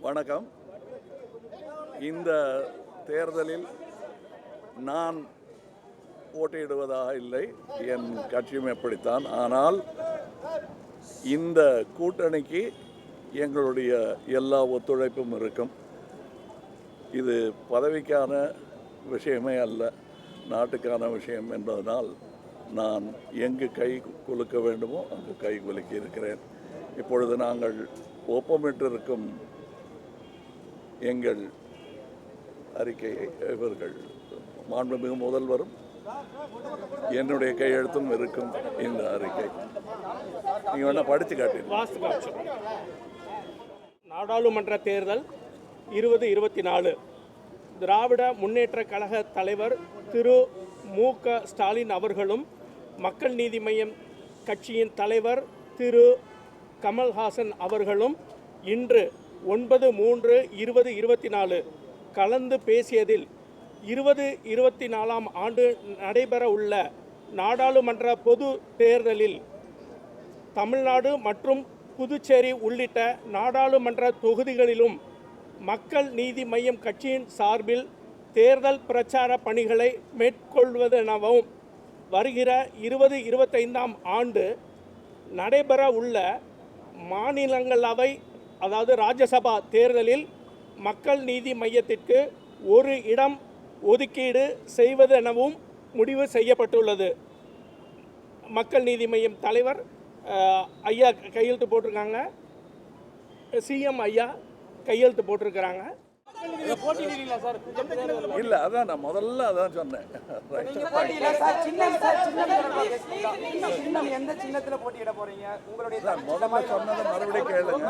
வணக்கம். இந்த தேர்தலில் நான் போட்டியிடுவதாக இல்லை, என் கட்சியும் எப்படித்தான். ஆனால் இந்த கூட்டணிக்கு எங்களுடைய எல்லா ஒத்துழைப்பும் இருக்கும். இது பதவிக்கான விஷயமே அல்ல, நாட்டுக்கான விஷயம் என்பதனால் நான் எங்கு கை குலுக்க வேண்டுமோ அங்கு கை குலுக்கி இருக்கிறேன். இப்பொழுது நாங்கள் ஒப்பமிட்டிருக்கும் எங்கள் அறிக்கையை இவர்கள் மாண்புமிகு முதல்வரும் என்னுடைய கையெழுத்தும் இருக்கும். இந்த அறிக்கை நீங்கள் வேணா படித்து காட்டீங்க. நாடாளுமன்ற தேர்தல் 2024 திராவிட முன்னேற்ற கழக தலைவர் திரு மு.க. ஸ்டாலின் அவர்களும் மக்கள் நீதி மய்யம் கட்சியின் தலைவர் திரு கமல்ஹாசன் அவர்களும் இன்று 9/3/2024 கலந்து பேசியதில் 2024ஆம் ஆண்டு நடைபெற உள்ள நாடாளுமன்ற பொது தேர்தலில் தமிழ்நாடு மற்றும் புதுச்சேரி உள்ளிட்ட நாடாளுமன்ற தொகுதிகளிலும் மக்கள் நீதி மய்யம் கட்சியின் சார்பில் தேர்தல் பிரச்சார பணிகளை மேற்கொள்வதெனவும் வருகிற 2025ஆம் ஆண்டு நடைபெற உள்ள மாநிலங்களவை அதாவது ராஜ்யசபா தேர்தலில் மக்கள் நீதி மையத்திற்கு ஒரு இடம் ஒதுக்கீடு செய்வதெனவும் முடிவு செய்யப்பட்டுள்ளது. மக்கள் நீதி மய்யம் தலைவர் ஐயா கையெழுத்து போட்டிருக்காங்க, சிஎம் ஐயா கையெழுத்து போட்டிருக்கிறாங்க. இல்ல, அதான் நான் முதல்ல அதான் சொன்னேன். எந்த சின்னத்துல போட்டியிட போறீங்க? உங்களுடைய முதல்ல சொன்னதை மறுபடியும் கேளுங்க.